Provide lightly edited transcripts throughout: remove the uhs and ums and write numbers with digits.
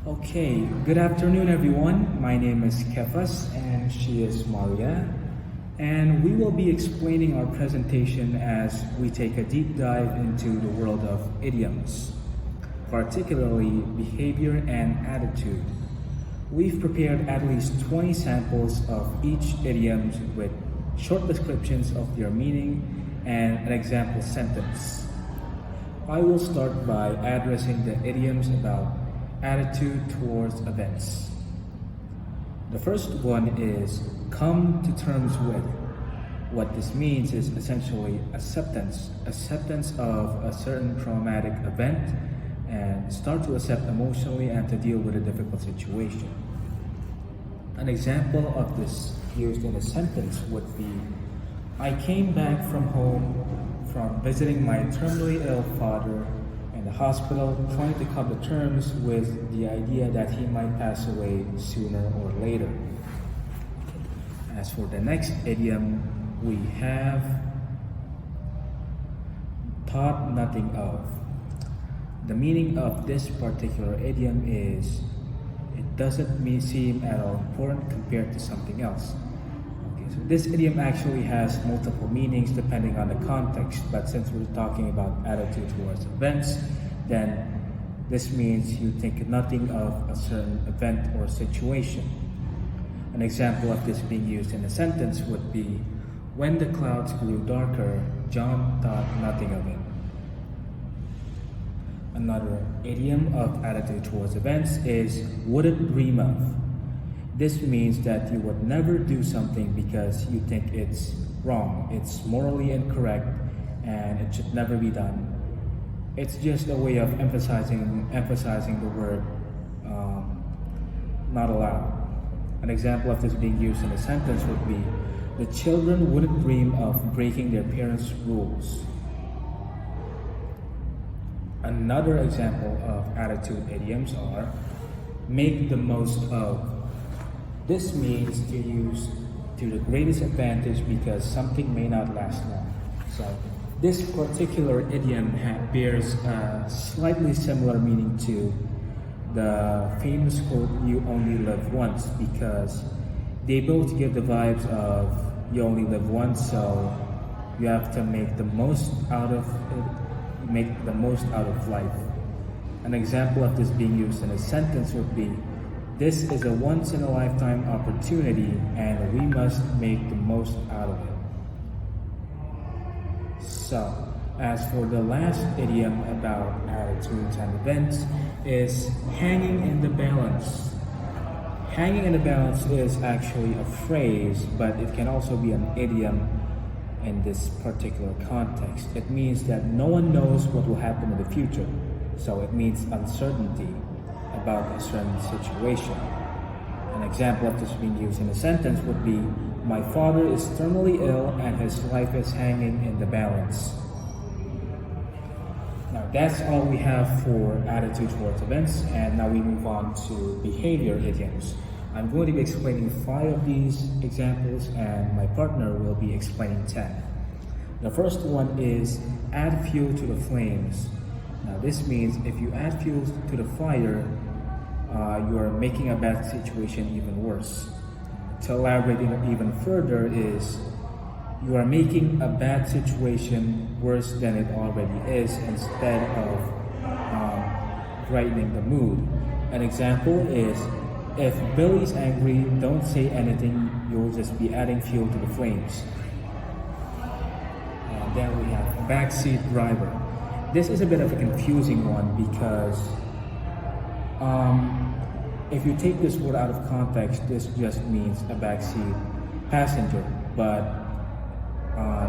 Okay, good afternoon everyone. My name is Kefas and she is Maria. And we will be explaining our presentation as we take a deep dive into the world of idioms, particularly behavior and attitude. We've prepared at least 20 samples of each idiom with short descriptions of their meaning and an example sentence. I will start by addressing the idioms about attitude towards events. The first one is come to terms with. What this means is essentially acceptance of a certain traumatic event and start to accept emotionally and to deal with a difficult situation. An example of this used in a sentence would be, I came back from home from visiting my terminally ill father in the hospital, trying to come to terms with the idea that he might pass away sooner or later. As for the next idiom, we have thought nothing of. The meaning of this particular idiom is it doesn't seem at all important compared to something else. Okay, so this idiom actually has multiple meanings depending on the context, but since we're talking about attitude towards events, then this means you think nothing of a certain event or situation. An example of this being used in a sentence would be, when the clouds grew darker, John thought nothing of it. Another idiom of attitude towards events is wouldn't dream of. This means that you would never do something because you think it's wrong, it's morally incorrect, and it should never be done. It's just a way of emphasizing the word not allowed. An example of this being used in a sentence would be, the children wouldn't dream of breaking their parents' rules. Another example of attitude idioms are make the most of. This means to use to the greatest advantage because something may not last long. So this particular idiom bears a slightly similar meaning to the famous quote, you only live once, because they both give the vibes of you only live once, so you have to make the most out of life. An example of this being used in a sentence would be, this is a once in a lifetime opportunity and we must make the most out of it. So, as for the last idiom about attitudes and events is hanging in the balance. Hanging in the balance is actually a phrase, but it can also be an idiom in this particular context. It means that no one knows what will happen in the future. So it means uncertainty about a certain situation. An example of this being used in a sentence would be, my father is terminally ill and his life is hanging in the balance. Now that's all we have for attitude towards events, and now we move on to behavior idioms. I'm going to be explaining 5 of these examples and my partner will be explaining 10. The first one is add fuel to the flames. Now this means if you add fuel to the fire, you are making a bad situation even worse. To elaborate even further is you are making a bad situation worse than it already is instead of brightening the mood. An example is, if Billy's angry, don't say anything, you'll just be adding fuel to the flames. And then we have backseat driver. This is a bit of a confusing one because if you take this word out of context, this just means a backseat passenger. But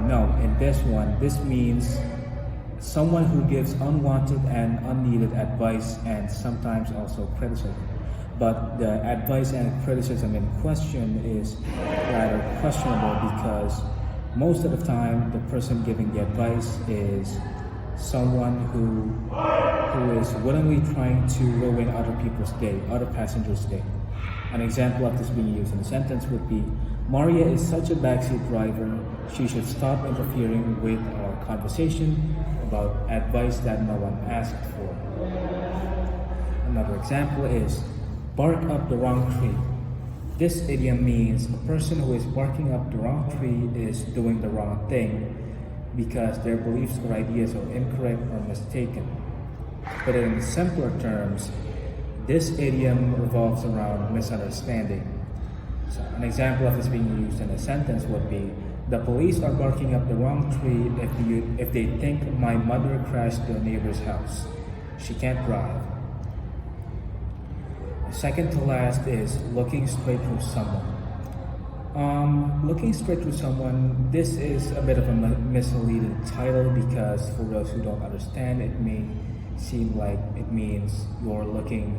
no, in this one, this means someone who gives unwanted and unneeded advice and sometimes also criticism. But the advice and criticism in question is rather questionable because most of the time the person giving the advice is someone who is willingly trying to ruin other people's day, other passengers' day. An example of this being used in a sentence would be, Maria is such a backseat driver, she should stop interfering with our conversation about advice that no one asked for. Another example is bark up the wrong tree. This idiom means a person who is barking up the wrong tree is doing the wrong thing because their beliefs or ideas are incorrect or mistaken. But in simpler terms, this idiom revolves around misunderstanding. So an example of this being used in a sentence would be, the police are barking up the wrong tree if they think my mother crashed their neighbor's house. She can't drive. Second to last is looking straight through someone. Looking straight through someone, this is a bit of a misleading title because for those who don't understand, it may seem like it means you're looking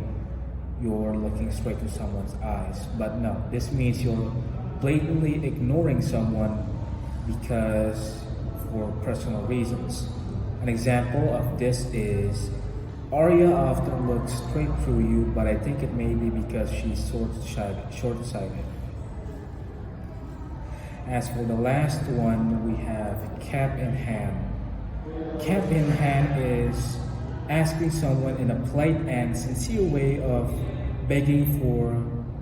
straight through someone's eyes. But no, this means you're blatantly ignoring someone because for personal reasons. An example of this is Arya often looks straight through you, but I think it may be because she's short-sighted. As for the last one, we have cap in hand. Cap in hand is asking someone in a polite and sincere way of begging for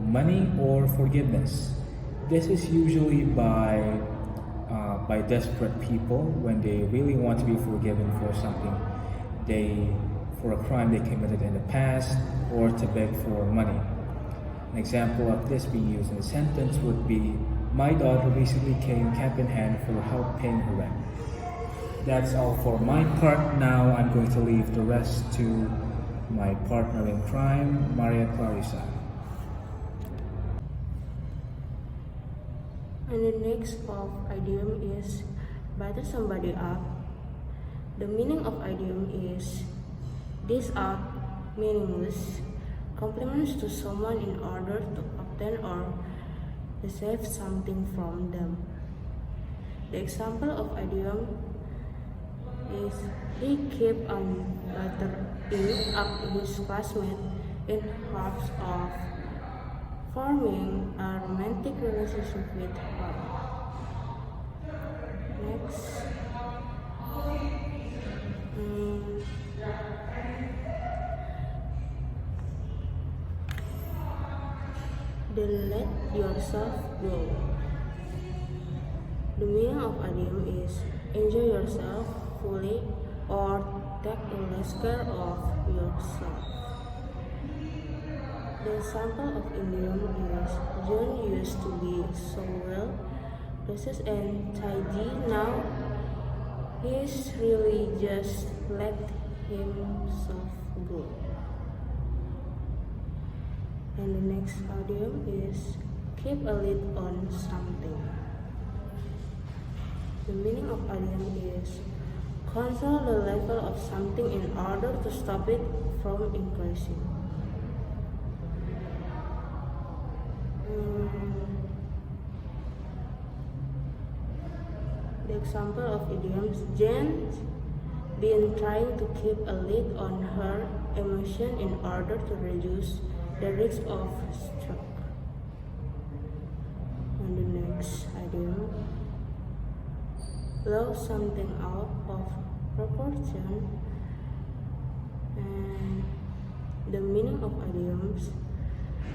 money or forgiveness. This is usually by desperate people when they really want to be forgiven for something for a crime they committed in the past, or to beg for money. An example of this being used in a sentence would be, my daughter recently came cap in hand for help paying her rent. That's all for my part. Now I'm going to leave the rest to my partner in crime, Maria Clarissa. And the next of idiom is batter somebody up. The meaning of idiom is these are meaningless compliments to someone in order to obtain or receive something from them. The example of idiom is he kept on buttering up his classmate in hopes of forming a romantic relationship with her. Next. Then let yourself go. The meaning of idiom is enjoy yourself fully or take less care of yourself. The example of idiom is John used to be so well dressed and tidy. Now he's really just let himself go. And the next idiom is keep a lid on something. The meaning of idiom is control the level of something in order to stop it from increasing. The example of idioms, Jane's been trying to keep a lid on her emotion in order to reduce the risk of stroke. And the next idiom, blow something out of proportion. And the meaning of idioms,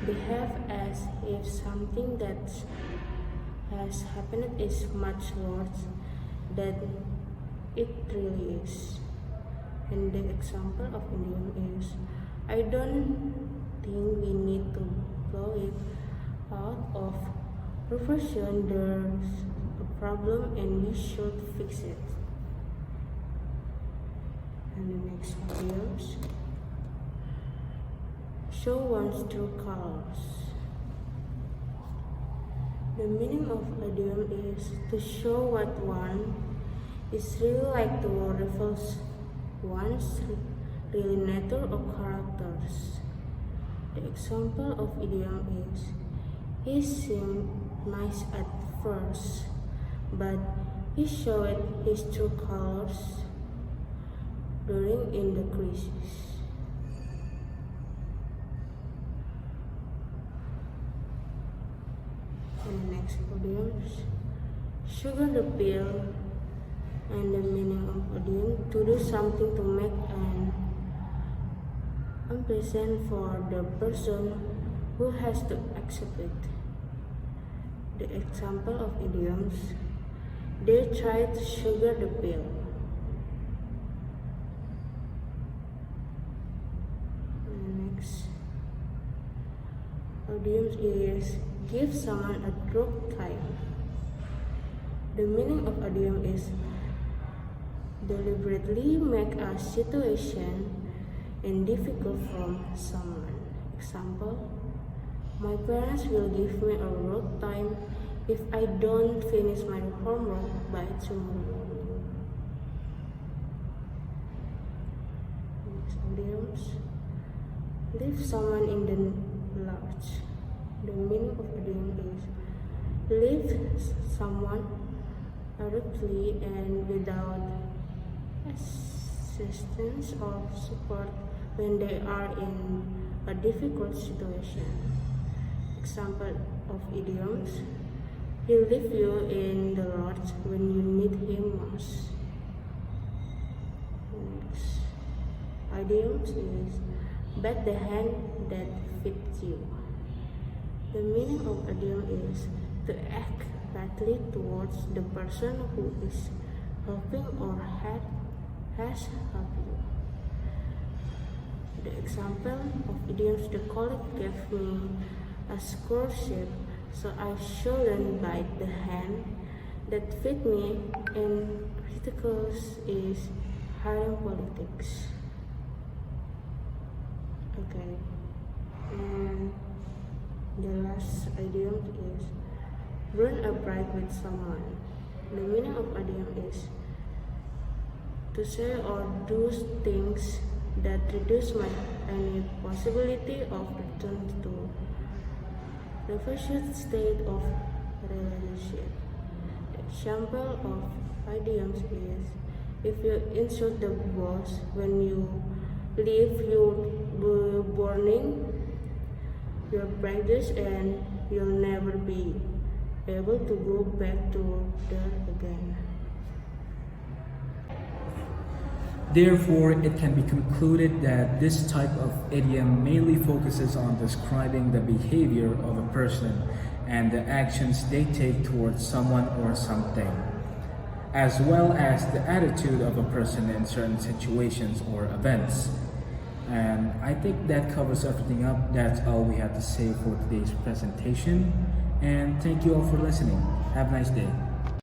behave as if something that has happened is much worse than it really is. And the example of idiom is, I don't think we need to blow it out of proportion. There's a problem and we should fix it. And the next idioms, show one's true colors. The meaning of idiom is to show what one is really like to reveals one's really nature or characters. The example of idiom is he seemed nice at first, but he showed his true colors during in the crisis. And the next idiom is sugar the pill. And the meaning of idiom, to do something to make an unpleasant for the person who has to accept it. The example of idioms: they try to sugar the pill. Next, idioms is give someone a drug time. The meaning of idiom is deliberately make a situation difficult for someone. Example: my parents will give me a road time if I don't finish my homework by tomorrow morning. Next, idioms: leave someone in the lurch. The meaning of idiom is leave someone abruptly and without assistance or support when they are in a difficult situation. Example of idioms: he leave you in the lurch when you need him most. Next, idioms is bite the hand that feeds you. The meaning of idiom is to act badly towards the person who is helping or has helped you. The example of idioms: the colleague gave me a scholarship, so I shouldn't bite the hand that fed me. And criticals is hiring politics. Okay, and the last idiom is burn a bridge with someone. The meaning of idiom is to say or do things that reduce any possibility of return to the first state of relationship. The example of idioms is: if you insult the boss when you leave, you're burning your bridges and you'll never be able to go back to there again. Therefore, it can be concluded that this type of idiom mainly focuses on describing the behavior of a person and the actions they take towards someone or something, as well as the attitude of a person in certain situations or events. And I think that covers everything up. That's all we have to say for today's presentation. And thank you all for listening. Have a nice day.